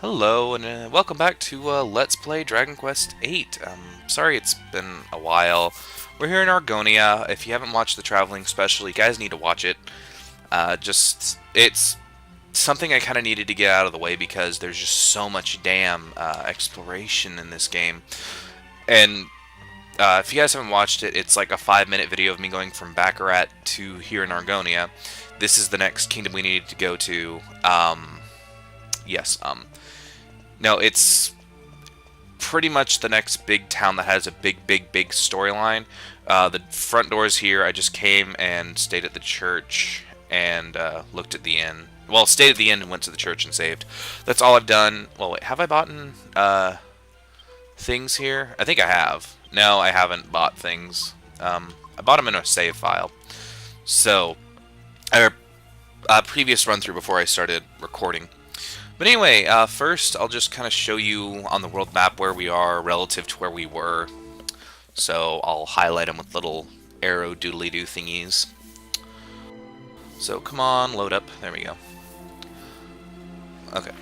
Hello, and welcome back to Let's Play Dragon Quest VIII. Sorry it's been a while. We're here in Argonia. If you haven't watched the Traveling Special, you guys need to watch it. It's something I kind of needed to get out of the way because there's just so much damn exploration in this game. And if you guys haven't watched it, it's like a 5-minute video of me going from Baccarat to here in Argonia. This is the next kingdom we needed to go to. Yes, no, it's pretty much the next big town that has a big storyline. The front door's here. I just came and stayed at the church and looked at the inn. Well, stayed at the inn and went to the church and saved. That's all I've done. Well, wait, have I bought things here? I think I have. No, I haven't bought things. I bought them in a save file. So, previous run through before I started recording. But anyway, first I'll just kind of show you on the world map where we are relative to where we were. So I'll highlight them with little arrow doodly-doo thingies. So come on, load up. There we go. Okay.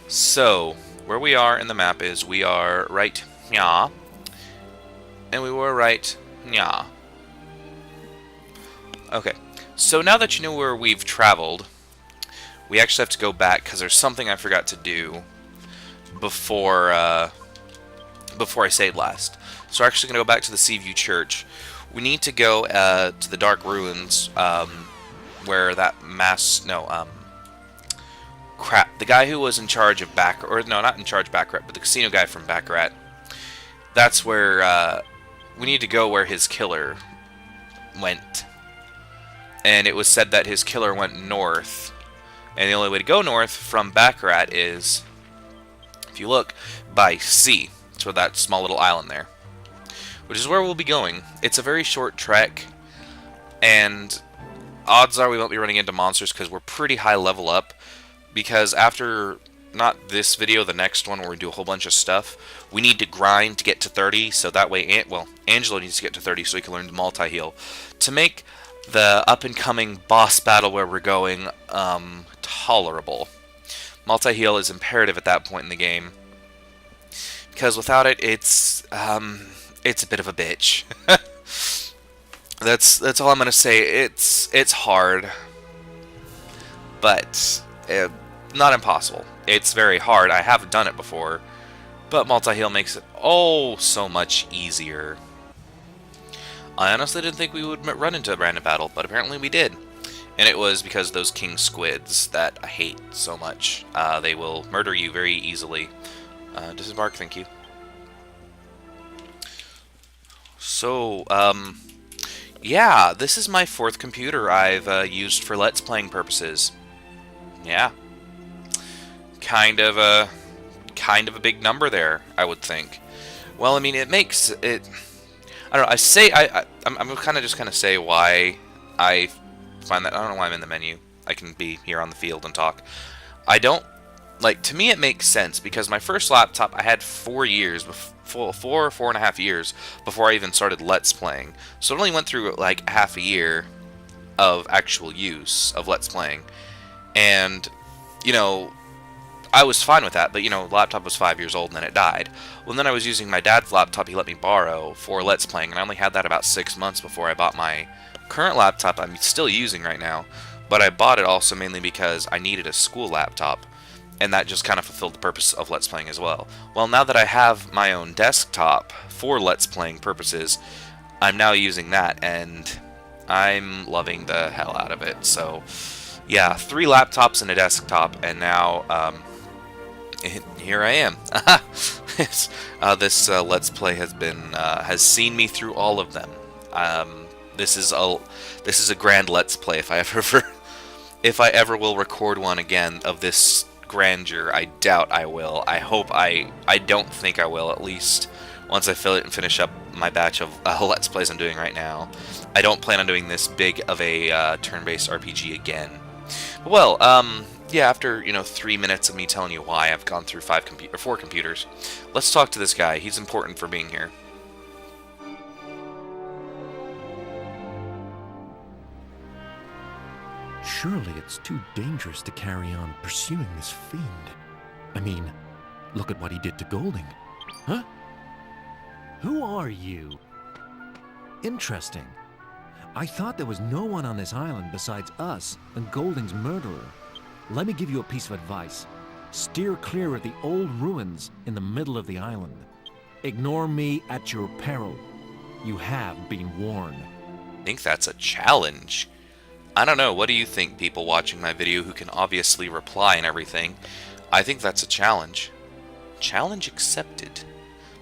So where we are in the map is we are right here, and we were right here. Okay. So now that you know where we've traveled, we actually have to go back because there's something I forgot to do before I saved last. So we're actually going to go back to the Seaview Church. We need to go to the Dark Ruins where that crap. The guy who was in charge of not in charge of Baccarat, but the casino guy from Baccarat. That's where we need to go where his killer went. And it was said that his killer went north. And the only way to go north from Baccarat is, if you look, by sea. So that small little island there. Which is where we'll be going. It's a very short trek. And odds are we won't be running into monsters because we're pretty high level up. Because after, not this video, the next one where we do a whole bunch of stuff, we need to grind to get to 30. So that way, Angelo needs to get to 30 so he can learn to multi-heal. To make the up-and-coming boss battle where we're going tolerable. Multi-heal is imperative at that point in the game, because without it, it's a bit of a bitch. That's all I'm gonna say. It's hard, but not impossible. It's very hard. I have done it before, but multi-heal makes it oh so much easier. I honestly didn't think we would run into a random battle, but apparently we did. And it was because of those king squids that I hate so much. They will murder you very easily. Disembark, thank you. So, yeah, this is my 4th computer I've used for Let's Playing purposes. Yeah. Kind of a big number there, I would think. Well, I mean, it makes it... I don't know, I'm kind of say why I find that. I don't know why I'm in the menu. I can be here on the field and talk. To me it makes sense because my first laptop I had 4 years, 4.5 years before I even started Let's Playing. So it only went through like half a year of actual use of Let's Playing. And, you know, I was fine with that, but, you know, the laptop was 5 years old and then it died. Well, then I was using my dad's laptop he let me borrow for Let's Playing, and I only had that about 6 months before I bought my current laptop I'm still using right now. But I bought it also mainly because I needed a school laptop, and that just kind of fulfilled the purpose of Let's Playing as well. Well, now that I have my own desktop for Let's Playing purposes, I'm now using that, and I'm loving the hell out of it. So, yeah, 3 laptops and a desktop, and now, here I am. This Let's Play has seen me through all of them. This is a grand Let's Play if I ever will record one again of this grandeur. I doubt I will. I don't think I will, at least once I fill it and finish up my batch of Let's Plays I'm doing right now. I don't plan on doing this big of a turn-based RPG again. Well, yeah, after, 3 minutes of me telling you why I've gone through 4 computers, let's talk to this guy. He's important for being here. Surely it's too dangerous to carry on pursuing this fiend. I mean, Look at what he did to Golding. Huh? Who are you? Interesting. I thought there was no one on this island besides us and Golding's murderer. Let me give you a piece of advice. Steer clear of the old ruins in the middle of the island. Ignore me at your peril. You have been warned. I think that's a challenge. I don't know, what do you think, people watching my video who can obviously reply and everything? I think that's a challenge. Challenge accepted.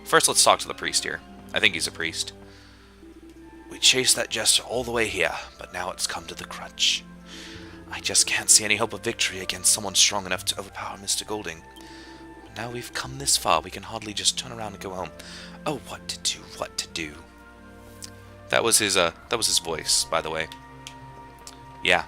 First, let's talk to the priest here. I think he's a priest. We chased that jester all the way here, but now it's come to the crunch. I just can't see any hope of victory against someone strong enough to overpower Mr. Golding. But now we've come this far, we can hardly just turn around and go home. Oh, what to do, what to do. That was his voice, by the way. Yeah.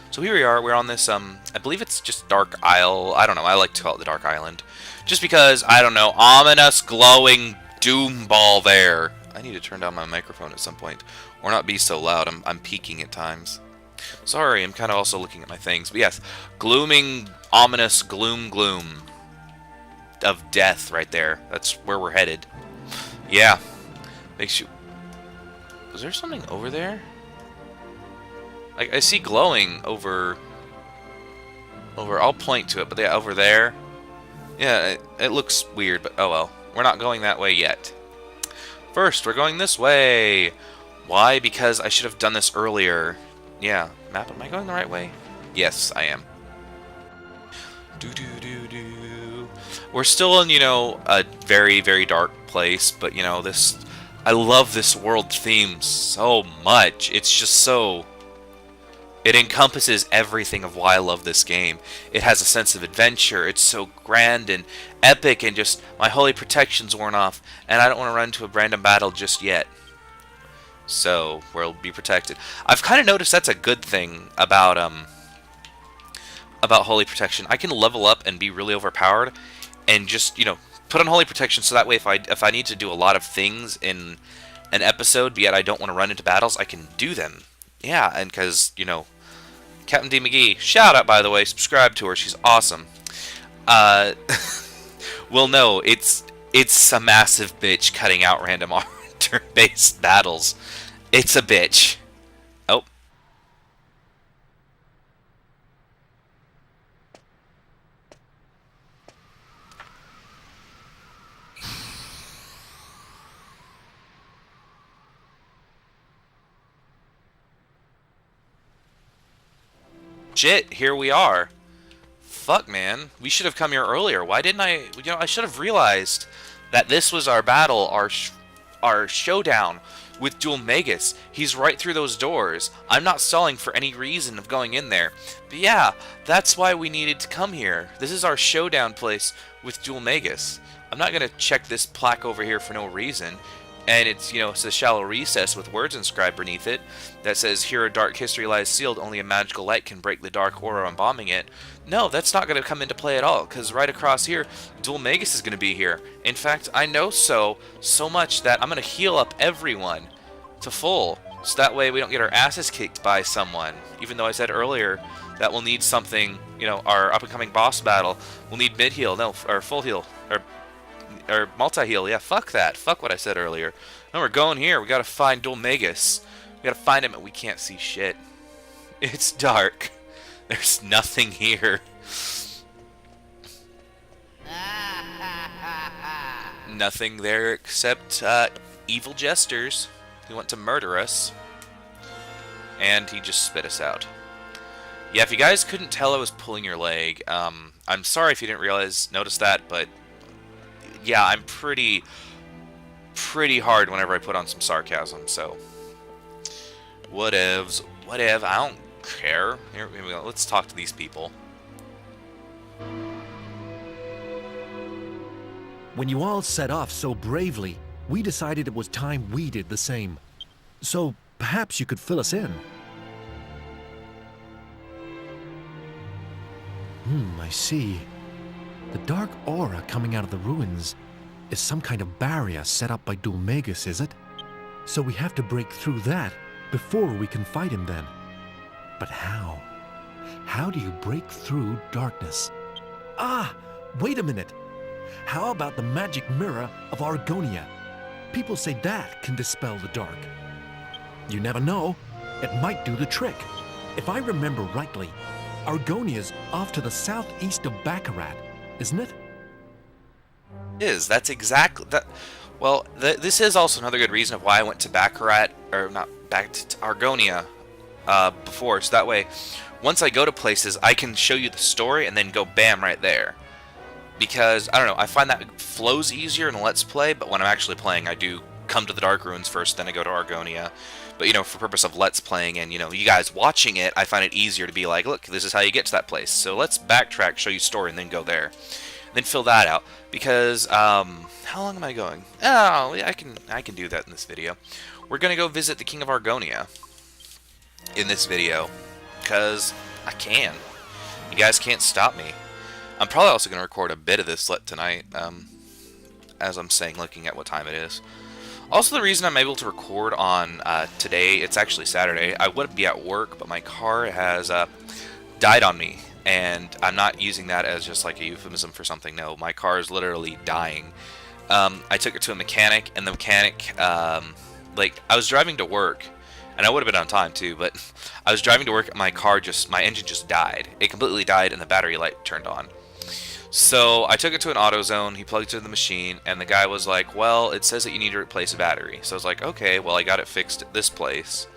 So here we are, we're on this, I believe it's just Dark Isle. I don't know, I like to call it the Dark Island. Just because, I don't know, ominous glowing doom ball there. I need to turn down my microphone at some point, or not be so loud. I'm peaking at times. Sorry, I'm kind of also looking at my things. But yes, glooming, ominous gloom of death right there. That's where we're headed. Yeah. Makes you... Was there something over there? Like, I see glowing over... I'll point to it, but yeah, over there. Yeah, it looks weird, but oh well. We're not going that way yet. First, we're going this way. Why? Because I should have done this earlier. Yeah. Map, am I going the right way? Yes, I am. We're still in, you know, a very, very dark place, but, you know, this... I love this world theme so much. It's just so... It encompasses everything of why I love this game. It has a sense of adventure. It's so grand and epic, and just my holy protection's worn off, and I don't want to run into a random battle just yet. So we'll be protected. I've kind of noticed that's a good thing about holy protection. I can level up and be really overpowered, and just, you know, put on holy protection so that way if I need to do a lot of things in an episode, but yet I don't want to run into battles, I can do them. Yeah, and because, you know, Captain D. McGee, shout out, by the way, subscribe to her, she's awesome. Well, no, it's a massive bitch cutting out random turn-based battles. It's a bitch. Oh. Shit, here we are. Fuck, man. We should have come here earlier. Why didn't I... You know, I should have realized that this was our battle, our showdown with Dual Magus. He's right through those doors. I'm not stalling for any reason of going in there. But yeah, that's why we needed to come here. This is our showdown place with Dual Magus. I'm not going to check this plaque over here for no reason. And it's, you know, it's a shallow recess with words inscribed beneath it that says, "Here a dark history lies sealed, only a magical light can break the dark aura embalming it." No, that's not going to come into play at all, because right across here, Dual Magus is going to be here. In fact, I know so much that I'm going to heal up everyone to full, so that way we don't get our asses kicked by someone. Even though I said earlier that we'll need something, you know, our up-and-coming boss battle, we'll need mid-heal, no, or full heal, or multi-heal. Yeah, fuck that. Fuck what I said earlier. No, we're going here. We gotta find Dual Magus. We gotta find him, and we can't see shit. It's dark. There's nothing here. Nothing there except evil jesters who want to murder us. And he just spit us out. Yeah, if you guys couldn't tell I was pulling your leg, I'm sorry if you didn't notice that, but yeah, I'm pretty hard whenever I put on some sarcasm, so whatevs, I don't care. Here we go. Let's talk to these people. When you all set off so bravely, we decided it was time we did the same. So perhaps you could fill us in. I see. The dark aura coming out of the ruins is some kind of barrier set up by Dual Magus, is it? So we have to break through that before we can fight him then. But how? How do you break through darkness? Ah! Wait a minute. How about the magic mirror of Argonia? People say that can dispel the dark. You never know. It might do the trick. If I remember rightly, Argonia's off to the southeast of Baccarat, isn't it? That's exactly that. Well, this is also another good reason of why I went to Baccarat, or not back to Argonia before, so that way, once I go to places, I can show you the story and then go bam right there. Because, I don't know, I find that it flows easier in Let's Play, but when I'm actually playing, I do come to the Dark Ruins first, then I go to Argonia. But, you know, for purpose of Let's Playing and, you know, you guys watching it, I find it easier to be like, look, this is how you get to that place. So let's backtrack, show you story, and then go there. Then fill that out. Because, how long am I going? Oh, I can do that in this video. We're going to go visit the King of Argonia in this video. Because I can. You guys can't stop me. I'm probably also going to record a bit of this tonight, as I'm saying, looking at what time it is. Also, the reason I'm able to record on today, it's actually Saturday, I would be at work, but my car has died on me, and I'm not using that as just like a euphemism for something. No, my car is literally dying. I took it to a mechanic, and the mechanic, like, I was driving to work, and I would have been on time too, but I was driving to work, and my engine just died. It completely died, and the battery light turned on. So I took it to an AutoZone, he plugged it in the machine, and the guy was like, well, it says that you need to replace a battery. So I was like, okay, well, I got it fixed at this place.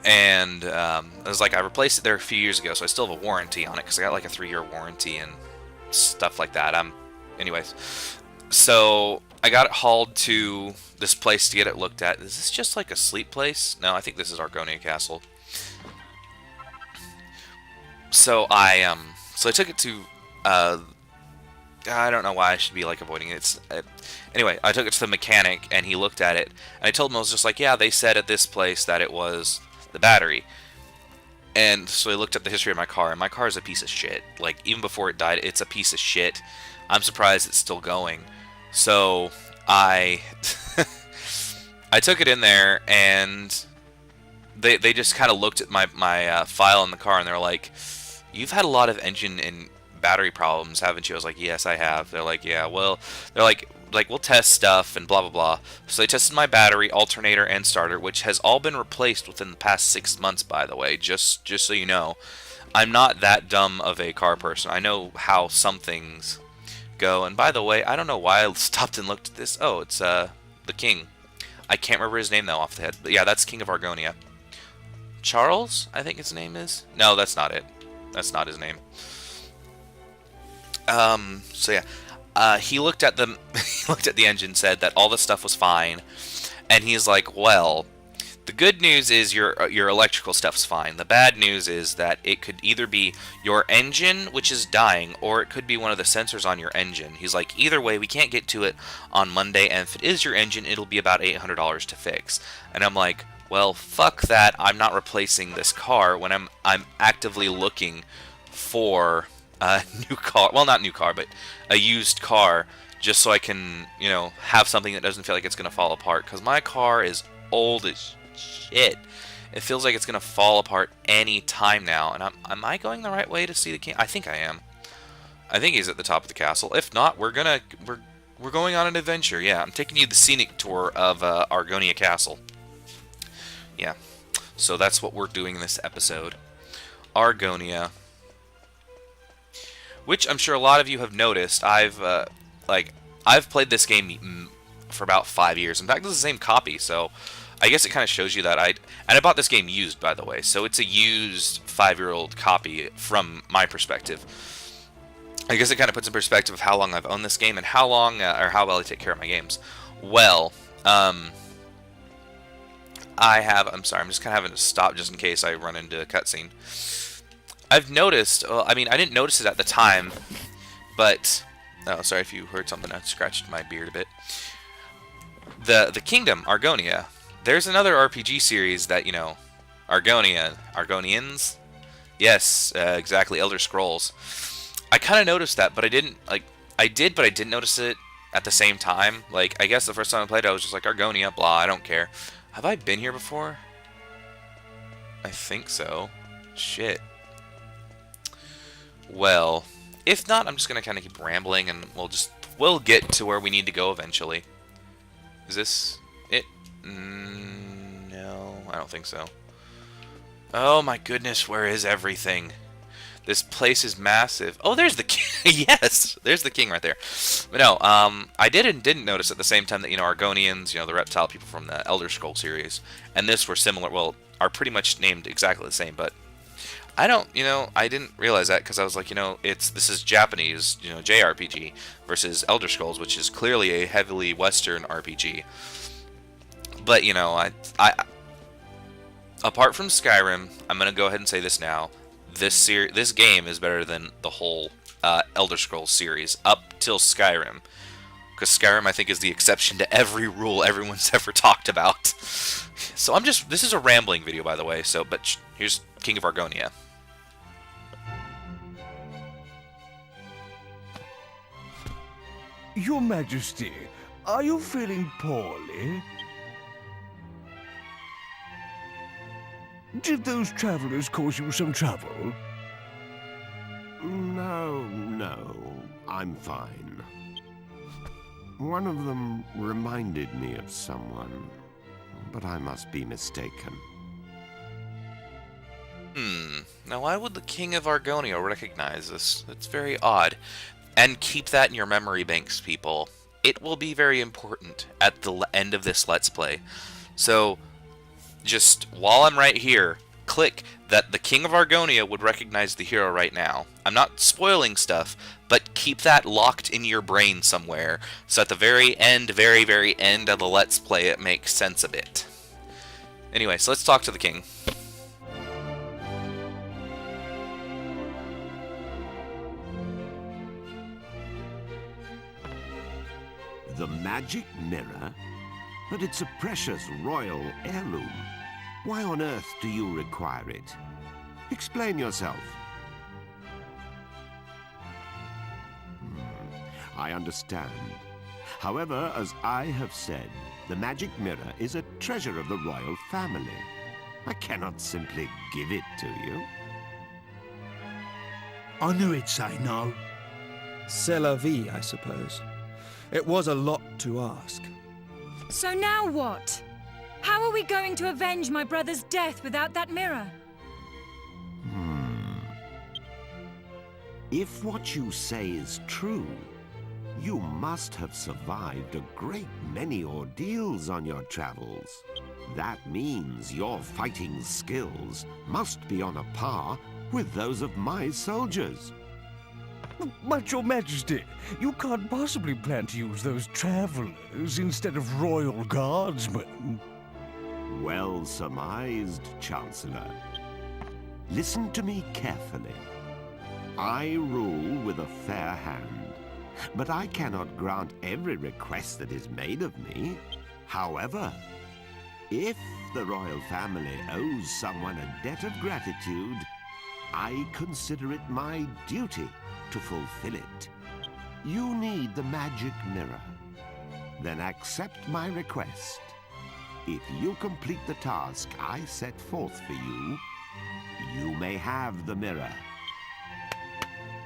And I was like, I replaced it there a few years ago, so I still have a warranty on it, because I got like a 3-year warranty and stuff like that. Anyways, so I got it hauled to this place to get it looked at. Is this just like a sleep place? No, I think this is Argonia Castle. So I took it to, I don't know why I should be like avoiding it. Anyway, I took it to the mechanic and he looked at it and I told him, I was just like, yeah, they said at this place that it was the battery. And so he looked at the history of my car, and my car is a piece of shit. Like, even before it died, it's a piece of shit. I'm surprised it's still going. So I took it in there, and they just kind of looked at my file in the car, and they're like, you've had a lot of engine and battery problems, haven't you? I was like, yes, I have. They're like, yeah, well, they're like we'll test stuff and blah blah blah. So they tested my battery, alternator, and starter, which has all been replaced within the past 6 months, by the way, just so you know. I'm not that dumb of a car person. I know how some things go. And by the way, I don't know why I stopped and looked at this. Oh, it's the king. I can't remember his name though off the head. But yeah, that's King of Argonia. Charles, I think his name is. No, that's not it. That's not his name. So yeah, he looked at the he looked at the engine, said that all the stuff was fine, and he's like, well, the good news is your electrical stuff's fine. The bad news is that it could either be your engine, which is dying, or it could be one of the sensors on your engine. He's like, either way, we can't get to it on Monday, and if it is your engine, it'll be about $800 to fix. And I'm like, well, fuck that. I'm not replacing this car when I'm actively looking for a new car. Well, not new car, but a used car, just so I can, you know, have something that doesn't feel like it's going to fall apart. Because my car is old as shit. It feels like it's going to fall apart any time now. And am I going the right way to see the king? I think I am. I think he's at the top of the castle. If not, we're going on an adventure. Yeah, I'm taking you the scenic tour of Argonia Castle. Yeah, so that's what we're doing in this episode. Argonia, which I'm sure a lot of you have noticed. I've played this game for about 5 years. In fact, this is the same copy, so I guess it kind of shows you that I bought this game used, by the way, so it's a used 5-year-old copy from my perspective. I guess it kind of puts in perspective of how long I've owned this game and how long or how well I take care of my games. Well, I'm sorry, I'm just kind of having to stop just in case I run into a cutscene. I've noticed, well, I mean, I didn't notice it at the time, but, oh, sorry if you heard something, I scratched my beard a bit. The Kingdom, Argonia, there's another RPG series that, you know, Argonians? Yes, exactly, Elder Scrolls. I kind of noticed that, but I didn't, like, I did, but I didn't notice it at the same time. Like, I guess the first time I played it, I was just like, Argonia, blah, I don't care. Have I been here before? I think so. Shit. Well, If not, I'm just gonna kind of keep rambling, and we'll get to where we need to go eventually. Is this it? No, I don't think so. Oh my goodness, where is everything? This place is massive. Oh, there's the king. Yes, there's the king right there. But no, I did and didn't notice at the same time that, Argonians, the reptile people from the Elder Scrolls series, and this were similar, well, are pretty much named exactly the same, but I don't, I didn't realize that because I was like, this is Japanese, JRPG versus Elder Scrolls, which is clearly a heavily Western RPG. But, I apart from Skyrim, I'm going to go ahead and say this now. This game is better than the whole Elder Scrolls series up till Skyrim, because Skyrim I think is the exception to every rule everyone's ever talked about. So this is a rambling video, by the way. But here's King of Argonia. Your Majesty, are you feeling poorly? Did those travelers cause you some trouble? No, I'm fine. One of them reminded me of someone, but I must be mistaken. Now why would the King of Argonia recognize this? That's very odd. And keep that in your memory banks, people. It will be very important at the end of this Let's Play. So, just while I'm right here, click that the King of Argonia would recognize the hero right now. I'm not spoiling stuff, but keep that locked in your brain somewhere, so at the very end, very, very end of the Let's Play, it makes sense of it. Anyway, so let's talk to the king. The magic mirror? But it's a precious royal heirloom. Why on earth do you require it? Explain yourself. I understand. However, as I have said, the magic mirror is a treasure of the royal family. I cannot simply give it to you. I knew he'd say no. C'est la vie, I suppose. It was a lot to ask. So now what? How are we going to avenge my brother's death without that mirror? If what you say is true, you must have survived a great many ordeals on your travels. That means your fighting skills must be on a par with those of my soldiers. But, Your Majesty, you can't possibly plan to use those travelers instead of royal guardsmen. Well surmised, Chancellor. Listen to me carefully. I rule with a fair hand, but I cannot grant every request that is made of me. However, if the royal family owes someone a debt of gratitude, I consider it my duty to fulfill it. You need the magic mirror. Then accept my request. If you complete the task I set forth for you, you may have the mirror.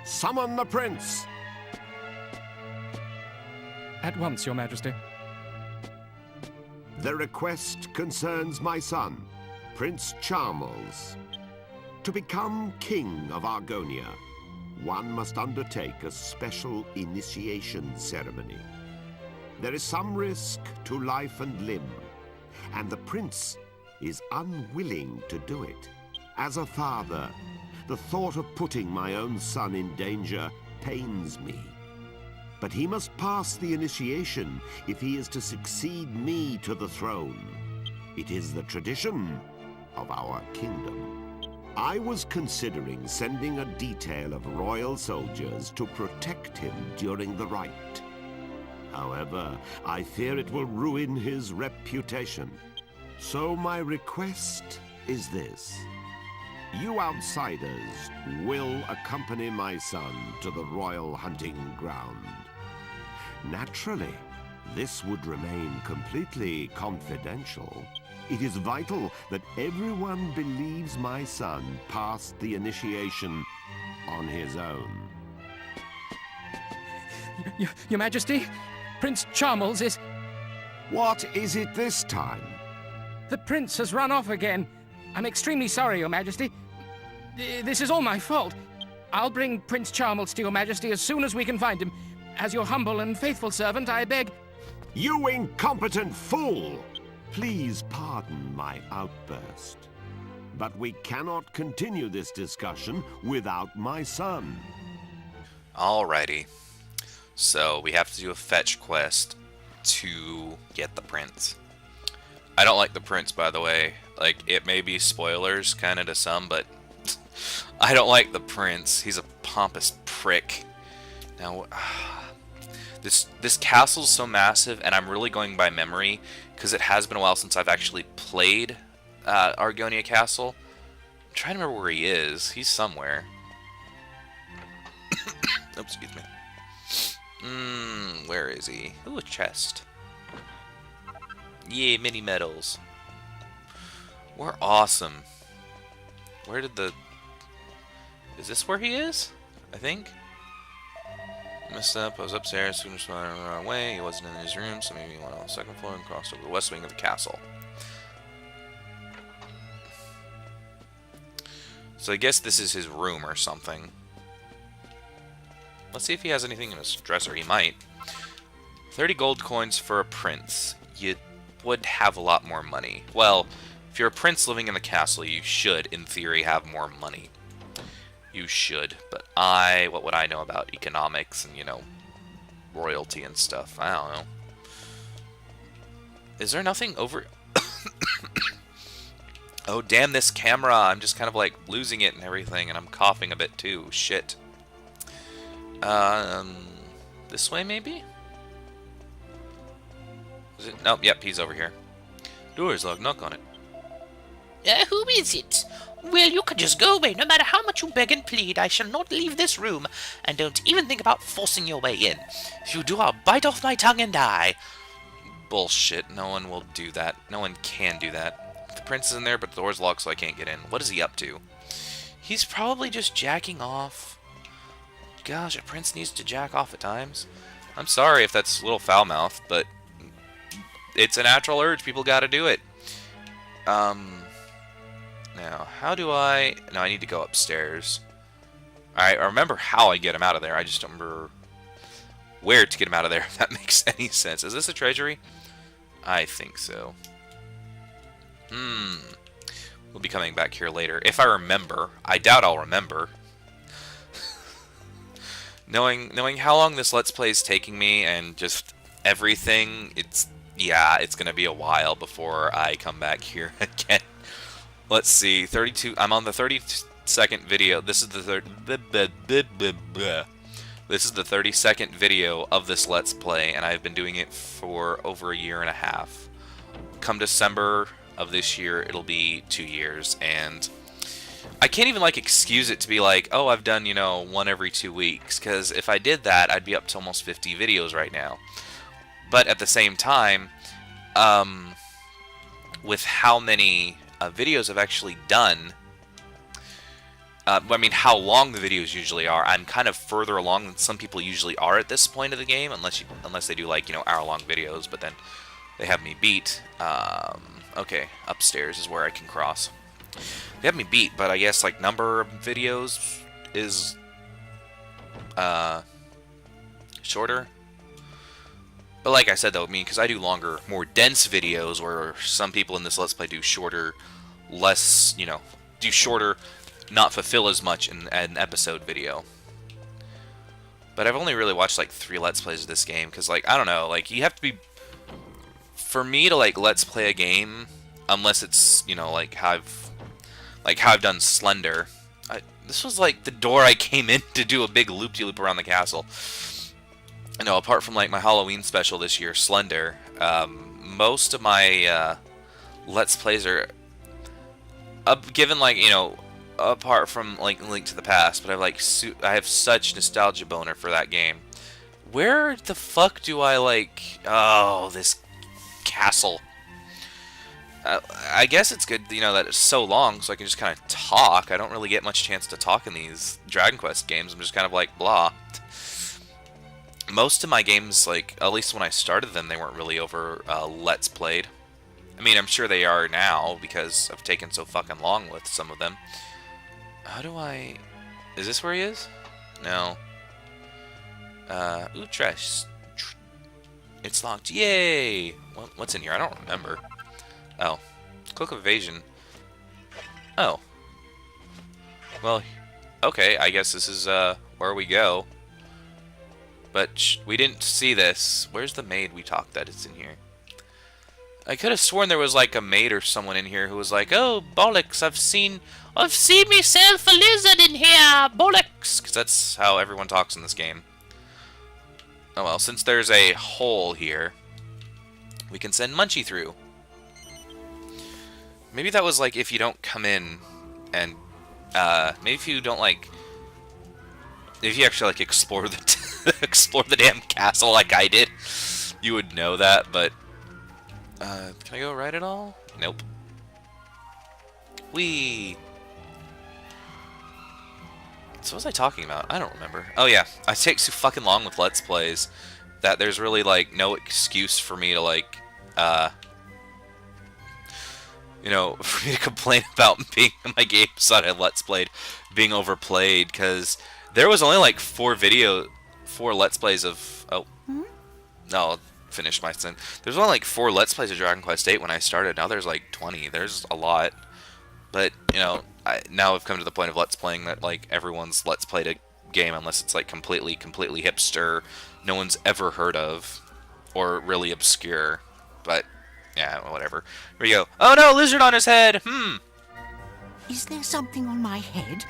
Summon the prince! At once, Your Majesty. The request concerns my son, Prince Charles. To become King of Argonia, one must undertake a special initiation ceremony. There is some risk to life and limb, and the prince is unwilling to do it. As a father, the thought of putting my own son in danger pains me. But he must pass the initiation if he is to succeed me to the throne. It is the tradition of our kingdom. I was considering sending a detail of royal soldiers to protect him during the rite. However, I fear it will ruin his reputation. So my request is this. You outsiders will accompany my son to the royal hunting ground. Naturally, this would remain completely confidential. It is vital that everyone believes my son passed the initiation on his own. Your Majesty, Prince Charmles is... What is it this time? The prince has run off again. I'm extremely sorry, Your Majesty. This is all my fault. I'll bring Prince Charmles to Your Majesty as soon as we can find him. As your humble and faithful servant, I beg... You incompetent fool! Please pardon my outburst. But we cannot continue this discussion without my son. Alrighty. So, we have to do a fetch quest to get the prince. I don't like the prince, by the way. Like, it may be spoilers, kind of to some, but I don't like the prince. He's a pompous prick. Now, this castle's so massive, and I'm really going by memory, because it has been a while since I've actually played Argonia Castle. I'm trying to remember where he is. He's somewhere. Oops, excuse me. Where is he? Ooh, a chest. Yay, mini medals. We're awesome. Where did the... Is this where he is? I think. Messed up. I was upstairs. Soon as I ran away. He wasn't in his room, so maybe he went on the second floor and crossed over the west wing of the castle. So I guess this is his room or something. Let's see if he has anything in his dresser. He might. 30 gold coins for a prince. You would have a lot more money. Well, if you're a prince living in the castle, you should, in theory, have more money. You should. But what would I know about economics and, you know, royalty and stuff? I don't know. Is there nothing over... Oh, damn this camera. I'm just kind of, like, losing it and everything, and I'm coughing a bit, too. Shit. This way, maybe? Is it? Nope, yep, he's over here. Door is locked, knock on it. Who is it? Well, you can just go away. No matter how much you beg and plead, I shall not leave this room. And don't even think about forcing your way in. If you do, I'll bite off my tongue and die. Bullshit, no one will do that. No one can do that. The prince is in there, but the door's locked, so I can't get in. What is he up to? He's probably just jacking off. Gosh, a prince needs to jack off at times. I'm sorry if that's a little foul-mouthed, but it's a natural urge. People gotta do it. Now, how do I... No, I need to go upstairs. Alright, I remember how I get him out of there. I just don't remember where to get him out of there, if that makes any sense. Is this a treasury? I think so. We'll be coming back here later. If I remember. I doubt I'll remember. Knowing how long this Let's Play is taking me and just everything, it's gonna be a while before I come back here again. Let's see, 32. I'm on the 32nd video. This is the This is the 32nd video of this Let's Play, and I've been doing it for over a year and a half. Come December of this year, it'll be 2 years, and I can't even, like, excuse it to be like, oh, I've done, you know, one every 2 weeks, because if I did that, I'd be up to almost 50 videos right now. But at the same time, with how many videos I've actually done, I mean, how long the videos usually are, I'm kind of further along than some people usually are at this point of the game, unless they do, like, you know, hour-long videos, but then they have me beat. Okay, upstairs is where I can cross. They have me beat, but I guess, like, number of videos is shorter. But like I said, though, I mean, because I do longer, more dense videos, where some people in this Let's Play do shorter, less, you know, do shorter, not fulfill as much in an episode video. But I've only really watched, like, 3 Let's Plays of this game, because, like, I don't know, like, you have to be... For me to, like, Let's Play a game, unless it's, you know, like how I've done Slender. This was, like, the door I came in to do a big loop-de-loop around the castle. You know, apart from, like, my Halloween special this year, Slender, most of my Let's Plays are given, like, you know, apart from, like, Link to the Past, but I have such nostalgia boner for that game. Where the fuck do I, like... Oh, this castle. I guess it's good, you know, that it's so long, so I can just kind of talk. I don't really get much chance to talk in these Dragon Quest games. I'm just kind of like, blah. most of my games, like, at least when I started them, they weren't really over Let's Played. I mean, I'm sure they are now, because I've taken so fucking long with some of them. How do I... Is this where he is? No. Ooh, trash. It's locked. Yay! What's in here? I don't remember. Oh. Cloak of Evasion. Oh. Well, okay, I guess this is, where we go. But we didn't see this. Where's the maid we talked that it's in here? I could have sworn there was, like, a maid or someone in here who was like, oh, bollocks, I've seen myself a lizard in here, bollocks! Because that's how everyone talks in this game. Oh well, since there's a hole here, we can send Munchie through. Maybe that was like if you don't come in and maybe if you don't like if you actually like explore the explore the damn castle like I did, you would know that, but can I go right at all? Nope. Whee! So what was I talking about? I don't remember. Oh yeah, I take so fucking long with Let's Plays that there's really like no excuse for me to like, you know, for me to complain about being my games that I Let's Played being overplayed, because there was only like 4 Let's Plays of, oh, no, I'll finish my sin. There's only like 4 Let's Plays of Dragon Quest VIII when I started. Now there's like 20. There's a lot, but you know. Now I've come to the point of Let's Playing that, like, everyone's Let's Played a game unless it's, like, completely hipster, no one's ever heard of, or really obscure. But, yeah, whatever. Here we go. Oh no, lizard on his head! Is there something on my head?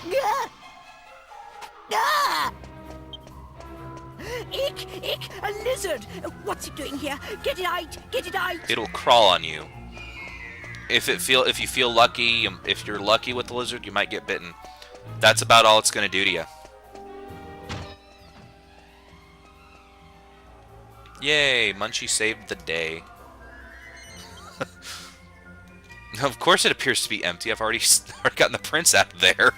Gah! Ah! Ick! Ick! A lizard! What's it doing here? Get it out! Get it out! It'll crawl on you. If you feel lucky, if you're lucky with the lizard, you might get bitten. That's about all it's gonna do to you. Yay! Munchie saved the day. Of course it appears to be empty. I've already gotten the prince out of there.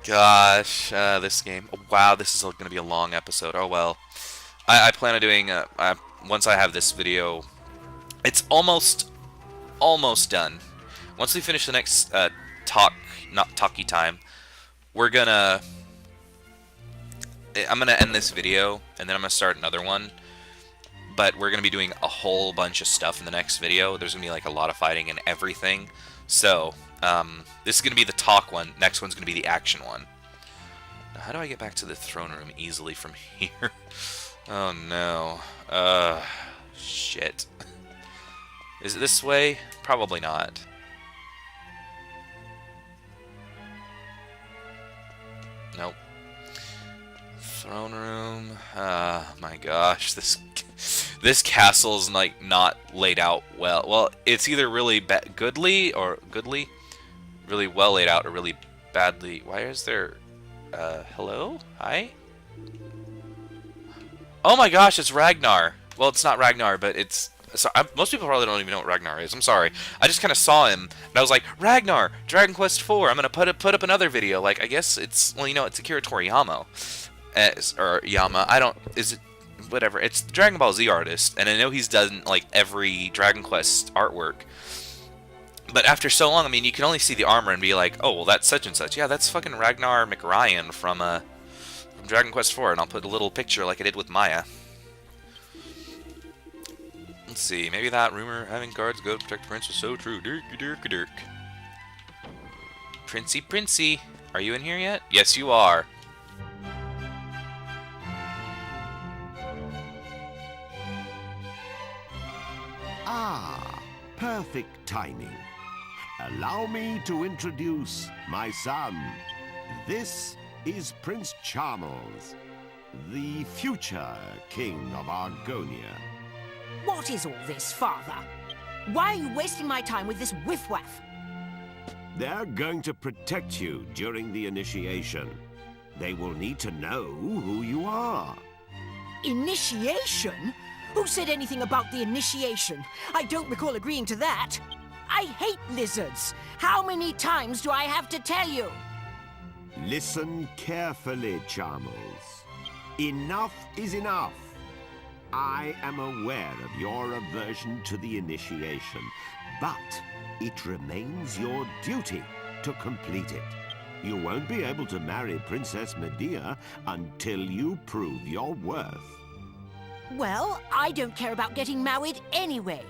Gosh, this game. Oh, wow, this is going to be a long episode. Oh, well. I plan on doing, once I have this video, it's almost done. Once we finish the next not talkie time, I'm going to end this video, and then I'm going to start another one. But we're going to be doing a whole bunch of stuff in the next video. There's going to be like a lot of fighting and everything. So, this is going to be the talk one. Next one's going to be the action one. Now, how do I get back to the throne room easily from here? Oh no. Shit. Is it this way? Probably not. Nope. Throne room. My gosh, this castle's like not laid out well. Well, it's either really goodly, really well laid out, or really badly. Why is there? Hello? Hi? Oh my gosh, it's Ragnar. Well, it's not Ragnar, but it's. So most people probably don't even know what Ragnar is. I'm sorry. I just kind of saw him, and I was like, Ragnar, Dragon Quest IV. I'm gonna put up another video. Like, I guess it's, well, you know, it's Akira Toriyama, or Yama. I don't. Is it? Whatever. It's the Dragon Ball Z artist, and I know he's done like every Dragon Quest artwork. But after so long, I mean, you can only see the armor and be like, oh, well, that's such and such. Yeah, that's fucking Ragnar McRyan from Dragon Quest IV, and I'll put a little picture like I did with Maya. Let's see, maybe that rumor having guards go to protect the prince was so true. Dirk. Princey, are you in here yet? Yes, you are. Ah, perfect timing. Allow me to introduce my son. This is Prince Charmles, the future King of Argonia. What is all this, Father? Why are you wasting my time with this whiff-waff? They're going to protect you during the initiation. They will need to know who you are. Initiation? Who said anything about the initiation? I don't recall agreeing to that. I hate lizards. How many times do I have to tell you? Listen carefully, Charmles. Enough is enough. I am aware of your aversion to the initiation, but it remains your duty to complete it. You won't be able to marry Princess Medea until you prove your worth. Well, I don't care about getting married anyway.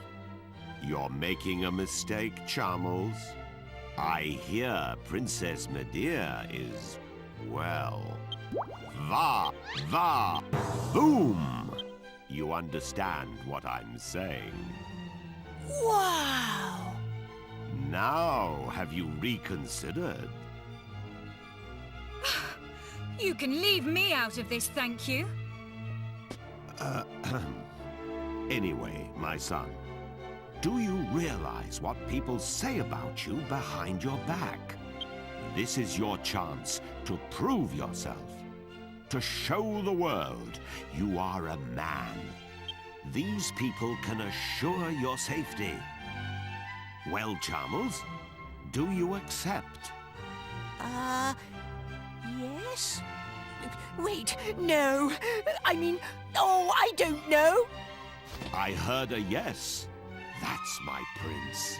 You're making a mistake, Charmles. I hear Princess Medea is, well, boom! You understand what I'm saying. Wow! Now, have you reconsidered? You can leave me out of this, thank you. Anyway, my son, do you realize what people say about you behind your back? This is your chance to prove yourself, to show the world you are a man. These people can assure your safety. Well, Charmles, do you accept? Yes? Wait, no. I mean, oh, I don't know. I heard a yes. That's my prince.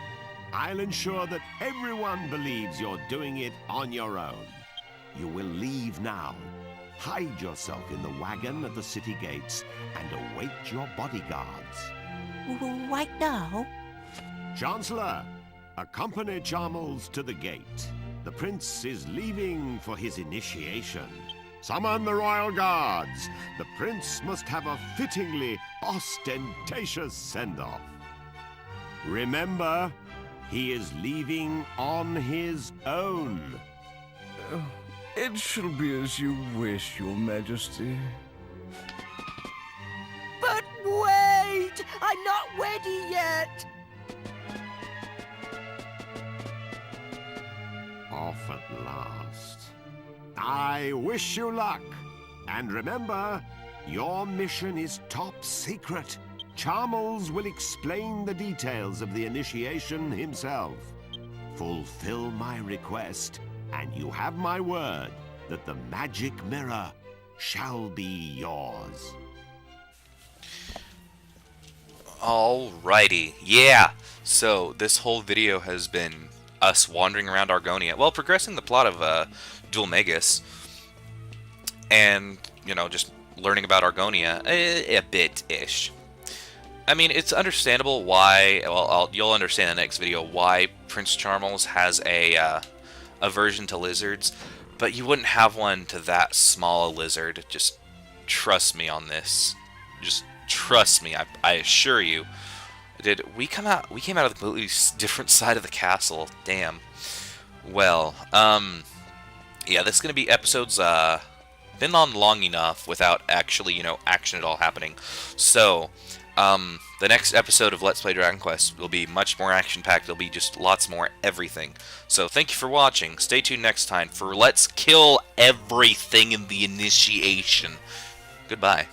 I'll ensure that everyone believes you're doing it on your own. You will leave now. Hide yourself in the wagon at the city gates and await your bodyguards. Right now? Chancellor, accompany Charmles to the gate. The prince is leaving for his initiation. Summon the royal guards. The prince must have a fittingly ostentatious send-off. Remember, he is leaving on his own. It shall be as you wish, Your Majesty. But wait! I'm not ready yet! Off at last. I wish you luck. And remember, your mission is top secret. Charmles will explain the details of the initiation himself. Fulfill my request, and you have my word that the magic mirror shall be yours. Alrighty, yeah. So this whole video has been us wandering around Argonia, well, progressing the plot of Duel Magus, and just learning about Argonia a bit-ish. I mean, it's understandable why. Well, you'll understand in the next video why Prince Charmles has a aversion to lizards, but you wouldn't have one to that small a lizard. Just trust me on this. Just trust me. I assure you. We came out of the completely different side of the castle. Damn. Well, yeah, this is gonna be episodes been on long enough without actually, action at all happening. So, the next episode of Let's Play Dragon Quest will be much more action-packed. It'll be just lots more everything. So, thank you for watching. Stay tuned next time for Let's Kill Everything in the Initiation. Goodbye.